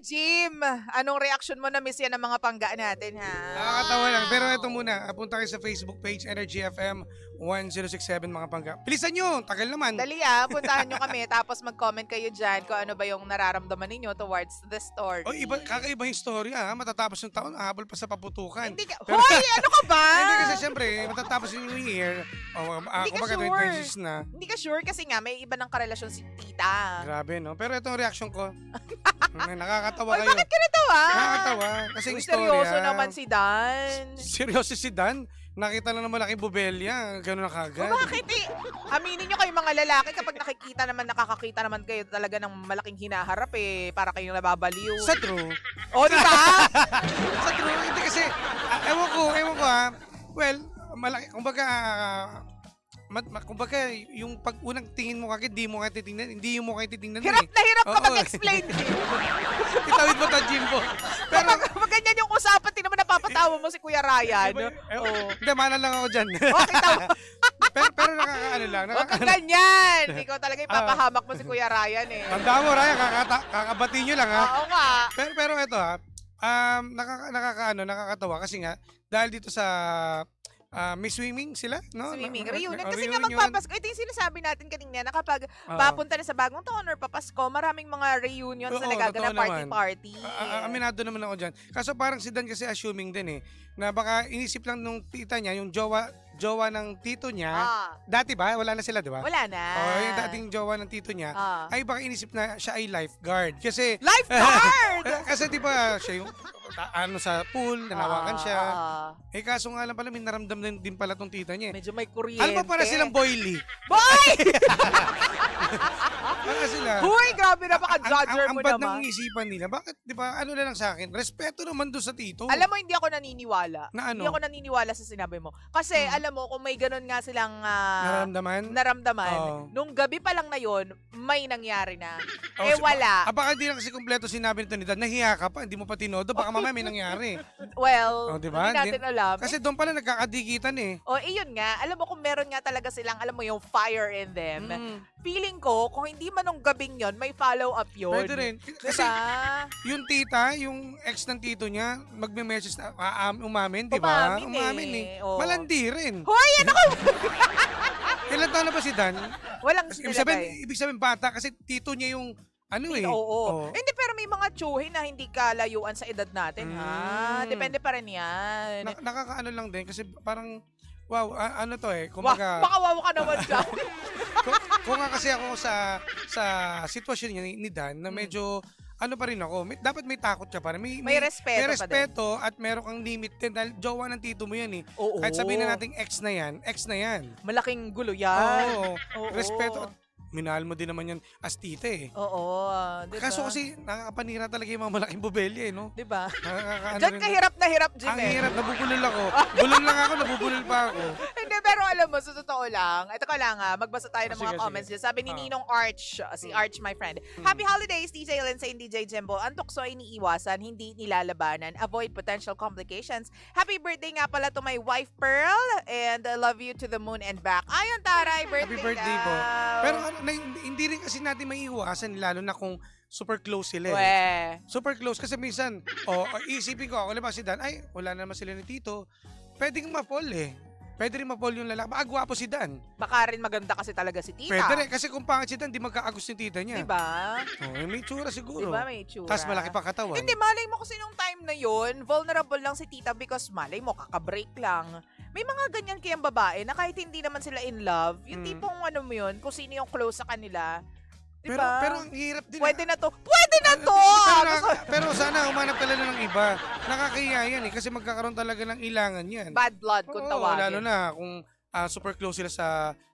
Jim, anong reaction mo na miss yan ng mga pangga natin, ha? Nakakatawa lang. Pero ito muna, punta kayo sa Facebook page, Energy FM 1067 mga pangga. Bilisan nyo, tagal naman. Dali puntahan nyo kami tapos mag-comment kayo dyan kung ano ba yung nararamdaman ninyo towards the story. O, kakaiba yung story matatapos yung taon, habol pa sa paputukan. Hindi ka, hoy, ano ka ba? Hindi kasi syempre, matatapos yung New Year. Hindi ka Kumbaga sure. 2026 na. Hindi ka sure kasi nga may iba ng karelasyon si tita. Grabe, no? Pero itong reaction ko, nakakatawa Oy, kayo. bakit ka natawa? Nakakatawa. Kasi Uy, yung story, seryoso naman si Dan. Seryoso si Dan? Nakita lang ng malaking bubelya. Ganun na O kagad. bakit aminin nyo kayo mga lalaki kapag nakakakita naman kayo talaga ng malaking hinaharap para kayong nababaliw. Sa true. O, di ba? Sa true. Hindi kasi, ewan ko Well, malaki, kumbaga, yung pag unang tingin mo kagad, hindi mo kayo titingnan. Hirap na hirap ka Oo. mag-explain. Itawid mo ta, Jimbo. Pero, Kapag ganyan yung usapan, tingnan mo napapatawa mo si Kuya Ryan. hindi, mana lang ako dyan. Okay, tawa. pero nakakaano lang. Huwag kang ganyan. Ikaw talaga ipapahamak mo si Kuya Ryan Tanda mo, Raya, kakabati nyo lang, ha? Oo nga. Pero ito, nakakatawa kasi nga, dahil dito sa may swimming sila, no? Swimming reunion. Kasi nga Reunion. magpapasko. Ito yung sinasabi natin kanina na kapag papunta na sa bagong taon or papasko, maraming mga reunions na Oo, nagaganap totoo naman. party-party. Aminado naman ako dyan. Kaso parang si Dan kasi assuming din na baka inisip lang nung tita niya, yung jowa ng tito niya. Dati ba? Wala na sila, di ba? Wala na. Yung dating jowa ng tito niya, Ah. ay baka inisip na siya ay lifeguard. Kasi, Lifeguard! kasi di ba siya yung sa pool, nanawakan siya. Ah. Kaso nga lang pala, may naramdam din pala tong tita niya. Medyo may kuryente. Ano ba para silang boily? Boy! Para sila. Huy, grabe na baka-judger ang mo bad naman. ng isipan nila. Bakit, di ba, ano na lang sa akin? Respeto naman doon sa tito. Alam mo, hindi ako naniniwala. Na ano? Hindi ako naniniwala sa sinabi mo. Kasi, alam mo, kung may ganun nga silang naramdaman, nung gabi pa lang na yon, may nangyari na. Wala. Baka hindi lang kasi kumpleto sinabi nito ni Dan. Nahiya ka pa, hindi mo pa tinodo. Baka mamaya may nangyari. Well, diba? hindi natin alam. Kasi doon pala nagkakadikitan Iyon nga. Alam mo, kung meron nga talaga silang, alam mo, yung fire in them, feeling ko, kung hindi man nung gabing yon, may follow-up yun. Pwede rin. Kasi yung tita, yung ex ng tito niya, magme-message na umamin, di ba? Umamin Oo. Malandi rin. Hoy, ano ko? Ilan taon na ba si Dan? Walang Ibig sabihin bata kasi tito niya yung Oo. Hindi, pero may mga tsuhin na hindi kalayuan sa edad natin, ha? Depende pa rin yan. Nakakaano lang din kasi parang, wow, ano to Kumbaga, baka wawa ka naman dyan. kung nga kasi ako sa sitwasyon niya ni Dan na medyo ano pa rin ako, dapat may takot ka pa rin. May respeto may respeto at meron kang limit din dahil jowa ng tito mo yan Oo. Kahit sabihin na natin ex na yan. Malaking gulo yan. Oo. Respeto at minahal mo din naman yan as tita Oo. Diba? Kaso kasi nakakapanira talaga yung mga malaking bubelya no? Diba? Diyan ka hirap na hirap, Jim. Ang hirap, nabubulol ako. Bulol lang ako, nabubulol pa ako. Hindi, pero alam mo, sa totoo lang, ito ka lang magbasa tayo ng mga Sige. comments dyan. Sabi ni Ninong Arch, si Arch, my friend. Happy holidays, DJ Lindsay and DJ Jimbo. Ang tukso ay iniiwasan, hindi nilalabanan. Avoid potential complications. Happy birthday nga pala to my wife, Pearl. And I love you to the moon and back. Ayon, Taray, birthday Happy birthday daw. po. Pero hindi rin kasi natin maiiwasan, lalo na kung super close sila Super close kasi minsan, isipin ko, ako ba si Dan, ay, wala naman sila ni Tito. Pwede kang ma-fall Pwede rin ma-fall yung lalaki. Gwapo si Dan. Baka rin maganda kasi talaga si tita. Pwede rin. Kasi kung pangit si Dan, di magkaagos yung tita niya. Diba? May tsura siguro. Diba may tsura? Tapos malaki pa katawan. Hindi, malay mo kasi nung time na yun, vulnerable lang si tita because malay mo, kakabreak lang. May mga ganyan kayang babae na kahit hindi naman sila in love, yung tipong ano mo yun, kung sino yung close sa kanila. Diba? Pero ang hirap din. Pwede na to. Pwede na to! Pero sana humanap talaga ng iba. Nakakahiya yan kasi magkakaroon talaga ng ilangan yan. Bad blood kung tawagin. Lalo na kung super close sila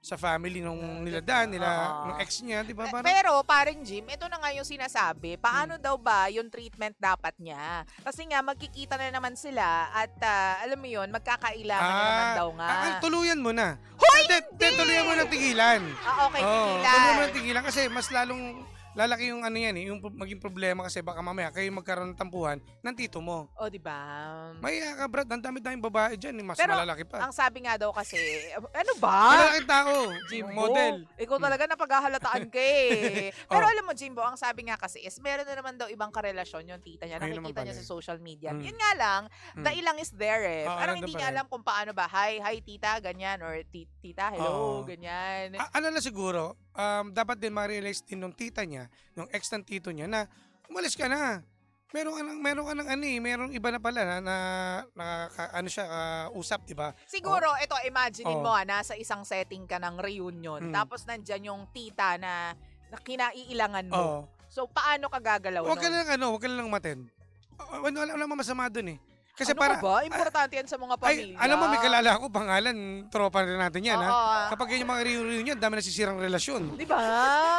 sa family nung nila Dan, nung ex niya, di ba? Pero paring Jim, ito na nga yung sinasabi, paano daw ba yung treatment dapat niya? Kasi nga magkikita na naman sila at alam mo yun, magkakailangan na naman daw nga. Tuluyan mo na. Hoy, Tuluyan mo na tigilan. Okay, tigilan. Tuluyan mo na tigilan kasi mas lalong lalaki yung ano yan eh, yung maging problema kasi baka mamaya kayo magkaroon ng tampuhan ng tito mo. O, di ba? Maya ka, Brad. Ang dami-daming babae dyan. Mas Pero, malalaki pa. Ang sabi nga daw kasi, ano ba? Malalaking tao. Jimbo, Model. ikaw talaga napaghahalataan ka eh. Pero Oh. alam mo, Jimbo, ang sabi nga kasi is, meron na naman daw ibang karelasyon yung tita niya. Ayun naman Nakikita niya pala sa social media. Mm. Yun nga lang, the Mm. ilang is there eh. Oo, Parang nandun hindi pa niya rin. alam kung paano ba, hi tita, ganyan, or tita, hello, Oo. ganyan. Ano na siguro, dapat din ma-realize din nung tita niya, nung ex ng tito niya na umalis ka na. Merong iba na pala ano siya, usap, di ba? Siguro, ito, imaginein Oo. mo nasa isang setting ka ng reunion, Mm. tapos nandyan yung tita na kinaiilangan mo. Oo. So, paano ka gagalaw Huwag ka nun? huwag ka lang umattend. Wala namang masama dun eh. Kasi Ano para, ka ba? Importante yan sa mga pamilya. alam mo, may kilala ako, pangalan, tropa rin natin yan, Oo. ha? Kapag ganyan mga reunion, dami nasisirang relasyon. Di ba?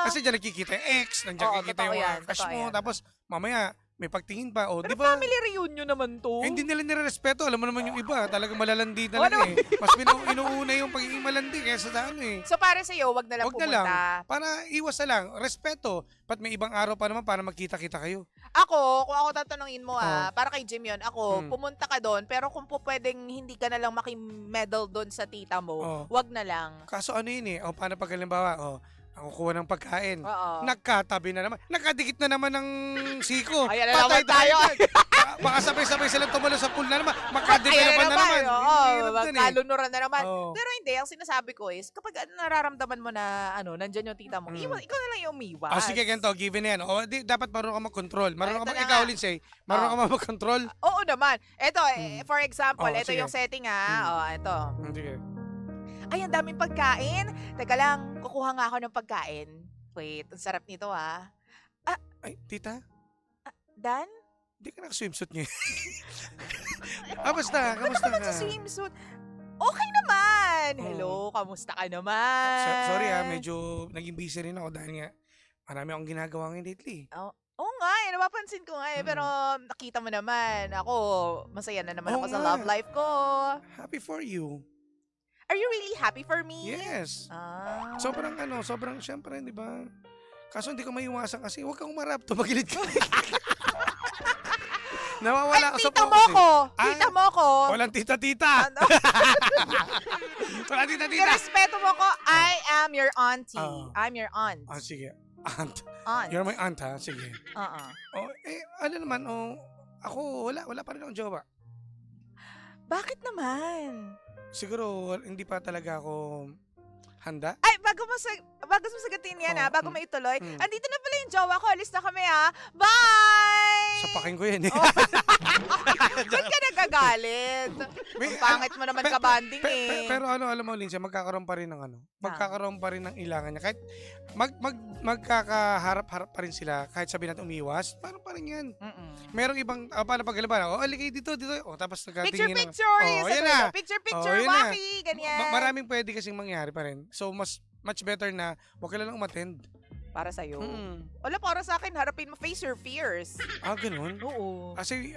Kasi dyan nakikita yung ex, nandiyan Oo, kikita totoo yung yan, mga crush totoo mo, yan. tapos mamaya, may pagtingin pa, o, Pero di ba? family reunion naman to. Hindi nila nirerespeto, alam mo naman yung iba, talagang malalandi Oo talaga naman. eh. Mas inuuna yung pagiging malandi kaysa sa ano eh. So, para sa'yo, wag na lang Wag na lang. pumunta. Para iwas na lang, respeto. Pat may ibang araw pa naman para magkita-kita kayo. Ako, kung ako tatanungin mo Oo. para kay Jim yun, ako, Hmm. pumunta ka doon, pero kung po pwedeng hindi ka na lang makimedal doon sa tita mo, Oo. wag na lang. Kaso ano yun eh, o paano pag halimbawa, ang kukuha ng pagkain. Oo. Nagkatabi na naman. Nagkadikit na naman ng siko. Ayan na naman tayo. dyan. Baka sabay-sabay silang tumalo sa pool na naman. Ayan Magkadevelopan na naman. Oo, Hirap dun eh. magkalunuran na naman. Oo. Pero hindi, ang sinasabi ko is, kapag nararamdaman mo na, nandyan yung tita mo, ikaw na lang yung umiwas. Sige, ganito, given na yan. Dapat marunong ka mag-control. Marunong ka Ito na ikaw, nga. Lindsay. Marunong ka mag-control. Oo naman. Ito, for example, Oo, ito sige. yung setting ito. Sige. Ay, ang daming pagkain. Teka lang, kukuha nga ako ng pagkain. Wait, ang sarap nito Ay, tita, Dan? di ka naka-swimsuit niya. Basta, Ano kamusta ka naman ka? sa swimsuit? Okay naman. Oo. Hello, kamusta ka naman? Sorry medyo naging busy rin ako dahil nga marami akong ginagawa ngayon lately. Oo nga, napapansin ko nga Mm. pero nakita mo naman, ako, masaya na naman Oo ako sa nga. love life ko. Happy for you. Are you really happy for me? Yes. Ah. Sobrang syempre, di ba? Kaso hindi ko maiwasan kasi huwag kang umarap, tumagilid ka. Nawawala ako sa tita mo focus ko! Ah, Tita mo ko! Walang tita-tita. Ano? Walang tita-tita. Respeto mo ko, I am your auntie. Oo. I'm your aunt. Sige. Aunt. Aunt. You're my aunt, ha? Sige. Oo. Ano naman, ako, wala pa rin akong jowa. Bakit naman? Siguro, hindi pa talaga ako handa. Ay, bago mo sagutin yan bago mo ituloy, andito na pala yung jowa ko, alis na kami Bye! Sapakin ko yan eh. Oh. Ba't ka nagagalit? Ang pangit mo naman kabanding eh. Pero alam mo, Lindsay, magkakaroon pa rin ng ilangan niya. Kahit magkakaharap-harap pa rin sila, kahit sabihin natin umiwas, parang pa rin yan. Merong ibang, paano pag aligay dito, tapos nagkatingin ng... Picture, yan na. Picture, yan na. waki, ganyan. Maraming pwede kasing mangyari pa rin. So, much better na huwag ka lang umattend. Para sa'yo. Wala, para sa akin, harapin mo, face your fears. Ganun? Oo. Kasi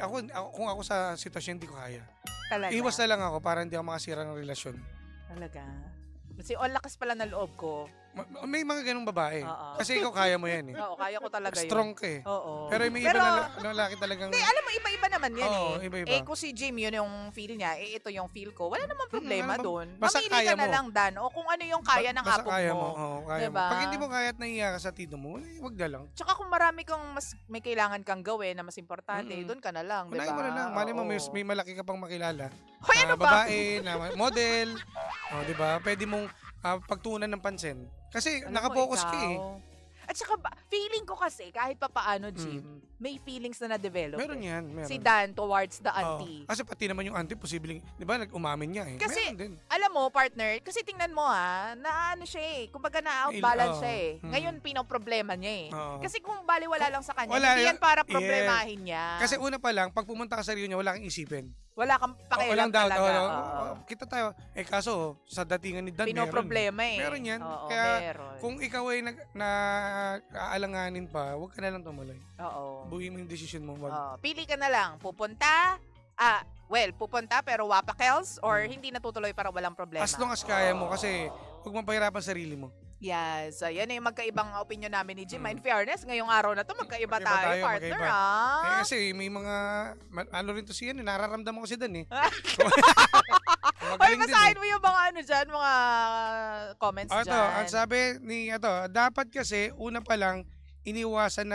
kung ako sa sitwasyon, hindi ko kaya. Talaga. Iwas na lang ako para hindi ako makasira ng relasyon. Talaga. Kasi ang lakas pala ng loob ko. May mga ganung babae. Oo. Kasi ikaw kaya mo yan eh. Oo, kaya ko talaga yun. Strong ka eh. Oo. Pero may iba na lalaki talagang... Hindi, alam mo, iba-iba naman yan Oo, iba-iba. Kung si Jim, yun yung feel niya, ito yung feel ko, wala namang problema wala doon. basta Mamili kaya ka na mo. lang, Dan. O kung ano yung kaya ng Basta apog kaya mo. Oo, kaya Diba? mo. Pag hindi mo kaya at nahiya ka sa tito mo, wag na lang. Tsaka kung marami kang may kailangan kang gawin na mas importante, doon ka na lang, di ba? Unahin mo na lang. Mali mo, may malaki ka pang makilala. Hoy, ano ba? Babae, na model. Di ba? Pwede mong pagtuunan ng pansin. Kasi Alam mo, nakapokus ka eh. ikaw. At saka, feeling ko kasi, kahit pa paano, Jim, may feelings na na-develop. Meron yan, meron. Si Dan towards the Oo. auntie. Kasi pati naman yung auntie, posibleng, di ba, nag-umamin niya eh. Kasi, meron din. alam mo, partner, kasi tingnan mo na ano siya eh, kumbaga na-outbalance siya eh. Oo. Ngayon, pinoproblema niya eh. Oo. Kasi kung baliwala lang sa kanya, Wala, hindi yan para yes. problemahin niya. Kasi una pa lang, pag pumunta ka sa reunion, wala kang isipin. Wala kang pakialam Walang doubt. talaga. Kita tayo. Kaso, sa datingan ni Dan, Pinoproblema eh. Meron yan. Oo, Kaya, meron. kung ikaw ay aalanganin pa, huwag ka na lang tumuloy. Oo. Buhin mo yung desisyon mo. Wag. Oo. Pili ka na lang. Pupunta, pupunta pero wapakels or hindi natutuloy para walang problema. As long as kaya mo, kasi huwag mong pahirapan sarili mo. Yes. Yan yung magkaibang opinion namin ni Jim. Mm. In fairness, ngayong araw na to magkaiba tayo, partner, Eh, kasi may mga, ano rin to siya, nararamdaman ko si Dan eh. Hoy, Magaling din basahin mo yung mga ano dyan, mga comments Ito, dyan. ang sabi ni, dapat kasi, una pa lang, iniwasan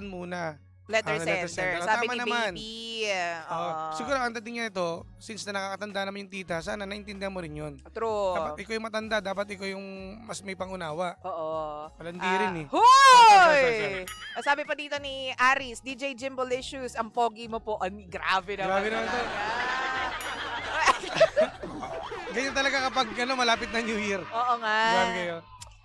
muna. Letter letter sender. sender. Sabi Tama ni naman. baby. Siguro ang dating niya ito, since na nakakatanda naman yung tita, sana naintindihan mo rin yun. True. Dapat ikaw yung matanda, dapat ikaw yung mas may pangunawa. Oo. Palandi rin eh. Hoy! Sabi pa dito ni Aris, DJ Jimbolicious, ang pogi mo po. Grabe naman. Grabe naman to. talaga. Ganyan talaga kapag malapit na New Year. Oo nga. Grabe kayo.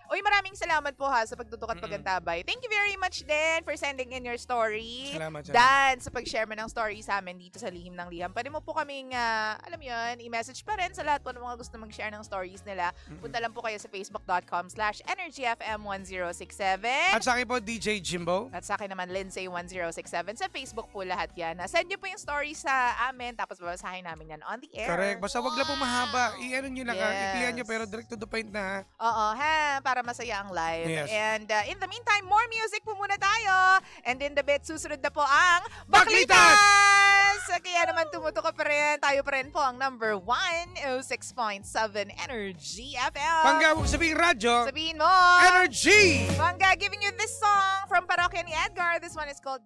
Uy, maraming salamat po ha sa pagtutok at pagantabay. Thank you very much din for sending in your story. Salamat. Dan, sa pag-share mo ng story sa amin dito sa Lihim ng Liham. Pwede mo po kaming, alam yun, i-message pa rin sa lahat po ng mga gusto mag-share ng stories nila. Punta lang po kayo sa facebook.com/energyfm1067. At sa akin po, DJ Jimbo. At sa akin naman, Lindsay1067. Sa Facebook po lahat yan. Send nyo po yung stories sa amin, tapos babasahin namin yan on the air. Correct. Basta wag lang po mahaba. I-ano nyo lang ha. Yes. I-clear nyo pero direct to the point na ha. Oo, ha, para masaya ang live. Yes. And in the meantime, more music po muna tayo. And in the bit, susunod na po ang Baklitas! Kaya naman tumutok pa rin. Tayo pa rin po ang number 106.7 Energy FM. Pangga, huwag sabihin radyo. Sabihin mo. Energy! Bangga, giving you this song from Parokya ni Edgar. This one is called